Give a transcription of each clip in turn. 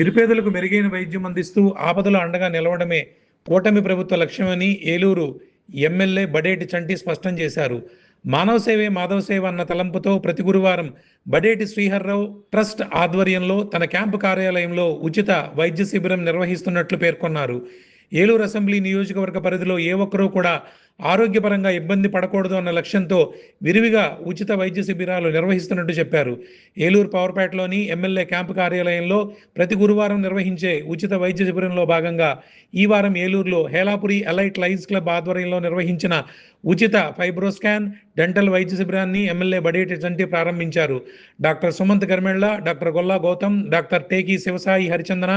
నిరుపేదలకు మెరుగైన వైద్యం అందిస్తూ ఆపదలో అండగా నిలవడమే కూటమి ప్రభుత్వ లక్ష్యమని ఏలూరు ఎమ్మెల్యే బడేటి చంటి స్పష్టం చేశారు. మానవ సేవే మాధవ సేవ అన్న తలంపుతో ప్రతి గురువారం బడేటి శ్రీహర్రావు ట్రస్ట్ ఆధ్వర్యంలో తన క్యాంపు కార్యాలయంలో ఉచిత వైద్య శిబిరం నిర్వహిస్తున్నట్లు పేర్కొన్నారు. ఏలూరు అసెంబ్లీ నియోజకవర్గ పరిధిలో ఏ ఒక్కరూ కూడా ఆరోగ్యపరంగా ఇబ్బంది పడకూడదు అన్న లక్ష్యంతో విరివిగా ఉచిత వైద్య శిబిరాలు నిర్వహిస్తున్నట్టు చెప్పారు. ఏలూరు పవర్పేటలోని ఎమ్మెల్యే క్యాంపు కార్యాలయంలో ప్రతి గురువారం నిర్వహించే ఉచిత వైద్య శిబిరంలో భాగంగా ఈ వారం ఏలూరులో హేలాపురి ఎలైట్ లయన్స్ క్లబ్ ఆధ్వర్యంలో నిర్వహించిన ఉచిత ఫైబ్రోస్కాన్ డెంటల్ వైద్య శిబిరాన్ని ఎమ్మెల్యే బడేటి చంటి ప్రారంభించారు. Doctor Sumanth Garmella, doctor Golla Gautam, doctor Teki Sivasai Harichandana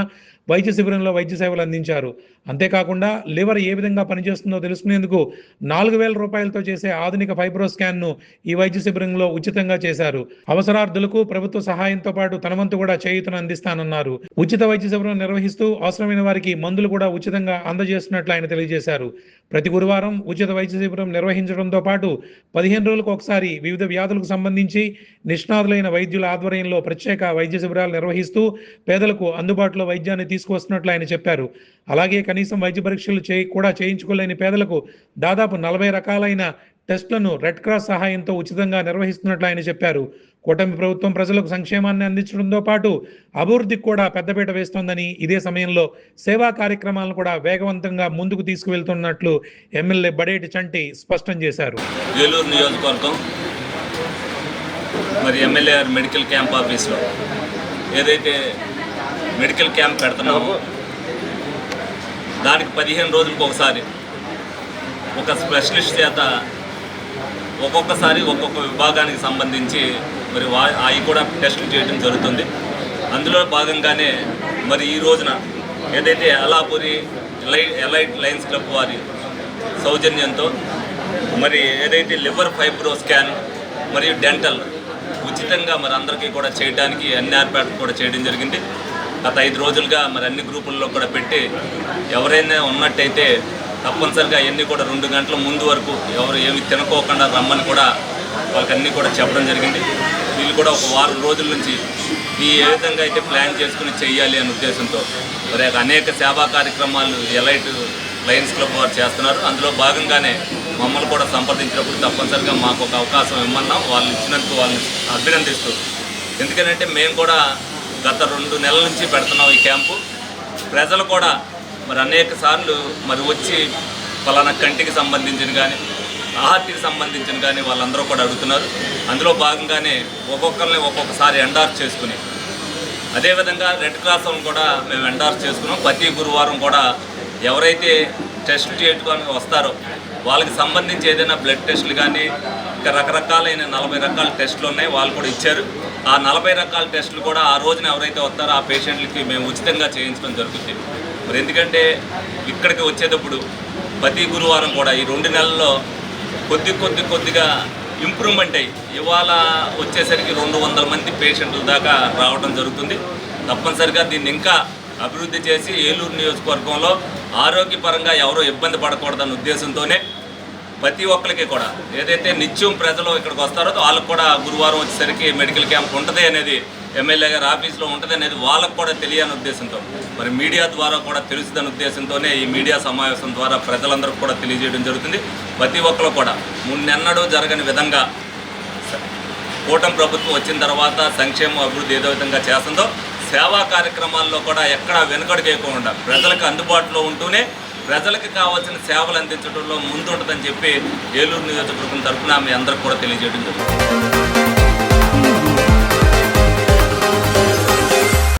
వైద్య శిబిరంలో వైద్య సేవలు అందించారు. అంతేకాకుండా లివర్ ఏ విధంగా పనిచేస్తుందో తెలుసుకునేందుకు 4,000 రూపాయలతో చేసే ఆధునిక ఫైబ్రోస్కాన్ను ఈ వైద్య శిబిరంలో ఉచితంగా చేశారు. అవసరార్థులకు ప్రభుత్వ సహాయంతో పాటు తన వంతు కూడా చేయూతను అందిస్తానన్నారు. ఉచిత వైద్య శిబిరం నిర్వహిస్తూ అవసరమైన వారికి మందులు కూడా ఉచితంగా అందజేస్తున్నట్లు ఆయన తెలియజేశారు. ప్రతి గురువారం ఉచిత వైద్య శిబిరం నిర్వహించడంతో పాటు 15 రోజులకు ఒకసారి వివిధ వ్యాధులకు సంబంధించి నిష్ణాతులైన వైద్యుల ఆధ్వర్యంలో ప్రత్యేక వైద్య శిబిరాలు నిర్వహిస్తూ పేదలకు అందుబాటులో వైద్యాన్ని తీసుకువస్తున్నట్లు ఆయన చెప్పారు. అలాగే కనీసం వైద్య పరీక్షలు కూడా చేయించుకోలేని పేదలకు దాదాపు 40 రకాలైన టెస్టులను రెడ్ క్రాస్ సహాయంతో ఉచితంగా నిర్వహిస్తున్నట్లు ఆయన చెప్పారు. కూటమి ప్రభుత్వం ప్రజలకు సంక్షేమాన్ని అందించడంతో పాటు అభివృద్ధికి కూడా పెద్దపీట వేస్తోందని, ఇదే సమయంలో సేవా కార్యక్రమాలను కూడా వేగవంతంగా ముందుకు తీసుకువెళ్తున్నట్లు ఎమ్మెల్యే బడేటి చంటి స్పష్టం చేశారు. ఏలూరు నియోజకవర్గం మరి ఎమ్మెల్యే మెడికల్ క్యాంప్ ఆఫీస్లో ఏదైతే మెడికల్ క్యాంప్ పెడుతున్నామో దానికి 15 రోజులకు ఒకసారి ఒక స్పెషలిస్ట్ చేత ఒక్కొక్కసారి ఒక్కొక్క విభాగానికి సంబంధించి మరి అవి కూడా టెస్టులు చేయడం జరుగుతుంది. అందులో భాగంగానే మరి ఈ రోజున ఏదైతే అలాపురి ఎలైట్ లయన్స్ క్లబ్ వారి సౌజన్యంతో మరి ఏదైతే లివర్ ఫైబ్రో స్కాన్ మరియు డెంటల్ ఉచితంగా మరి అందరికీ కూడా చేయడానికి అన్ని ఏర్పాట్లు కూడా చేయడం జరిగింది. గత 5 రోజులుగా మరి అన్ని గ్రూపుల్లో కూడా పెట్టి ఎవరైనా ఉన్నట్టయితే తప్పనిసరిగా అవన్నీ కూడా 2 గంటల ముందు వరకు ఎవరు ఏమి తినకోకుండా రమ్మని కూడా వాళ్ళకి అన్నీ కూడా చెప్పడం జరిగింది. వీళ్ళు కూడా ఒక వారం రోజుల నుంచి ఏ విధంగా అయితే ప్లాన్ చేసుకుని చేయాలి అనే ఉద్దేశంతో మరి అనేక సేవా కార్యక్రమాలు ఎలైట్ లయన్స్ క్లబ్ వారు చేస్తున్నారు. అందులో భాగంగానే మమ్మల్ని కూడా సంప్రదించినప్పుడు తప్పనిసరిగా మాకు ఒక అవకాశం ఇమ్మన్నాం. వాళ్ళు ఇచ్చినందుకు వాళ్ళని అభినందిస్తూ, ఎందుకంటే మేము కూడా గత 2 నెలల నుంచి పెడుతున్నాం ఈ క్యాంపు. ప్రజలు కూడా మరి అనేక సార్లు మరి వచ్చి ఫలానా కంటికి సంబంధించిన కానీ ఆహార్టికి సంబంధించిన కానీ వాళ్ళందరూ కూడా అడుగుతున్నారు. అందులో భాగంగానే ఒక్కొక్కరిని ఒక్కొక్కసారి ఎండార్స్ చేసుకుని, అదేవిధంగా రెడ్ క్రాస్ కూడా మేము ఎండార్స్ చేసుకున్నాం. ప్రతి గురువారం కూడా ఎవరైతే టెస్టులు చేయడానికి వస్తారో వాళ్ళకి సంబంధించి ఏదైనా బ్లడ్ టెస్టులు కానీ ఇంకా రకరకాలైన 40 రకాల టెస్టులు ఉన్నాయి, వాళ్ళు కూడా ఇచ్చారు. ఆ 40 రకాల టెస్టులు కూడా ఆ రోజున ఎవరైతే వస్తారో ఆ పేషెంట్లకి మేము ఉచితంగా చేయించడం జరుగుతుంది. మరి ఎందుకంటే ఇక్కడికి వచ్చేటప్పుడు ప్రతి గురువారం కూడా ఈ 2 నెలల్లో కొద్దిగా ఇంప్రూవ్మెంట్ అయ్యి ఇవాళ వచ్చేసరికి 200 మంది పేషెంట్ల దాకా రావడం జరుగుతుంది. తప్పనిసరిగా దీన్ని ఇంకా అభివృద్ధి చేసి ఏలూరు నియోజకవర్గంలో ఆరోగ్యపరంగా ఎవరో ఇబ్బంది పడకూడదన్న ఉద్దేశంతోనే ప్రతి ఒక్కరికి కూడా ఏదైతే నిత్యం ప్రజలు ఇక్కడికి వస్తారో వాళ్ళకు కూడా గురువారం వచ్చేసరికి మెడికల్ క్యాంప్ ఉంటుంది అనేది ఎమ్మెల్యే గారి ఆఫీస్లో ఉంటుంది అనేది వాళ్ళకు కూడా తెలియని ఉద్దేశంతో మరి మీడియా ద్వారా కూడా తెలుస్తుందనే ఉద్దేశంతోనే ఈ మీడియా సమావేశం ద్వారా ప్రజలందరికీ కూడా తెలియజేయడం జరుగుతుంది. ప్రతి ఒక్కరు కూడా మున్నెన్నడూ జరగని విధంగా కూటమి ప్రభుత్వం వచ్చిన తర్వాత సంక్షేమ అభివృద్ధి ఏదో విధంగా చేస్తుందో సేవా కార్యక్రమాల్లో కూడా ఎక్కడా వెనుకడుగేయకుండా ప్రజలకు అందుబాటులో ఉంటూనే ప్రజలకు కావాల్సిన సేవలు అందించడంలో ముందుంటుందని చెప్పి ఏలూరు నియోజకవర్గం తరఫున మీ అందరికి కూడా తెలియజేయడం జరుగుతుంది.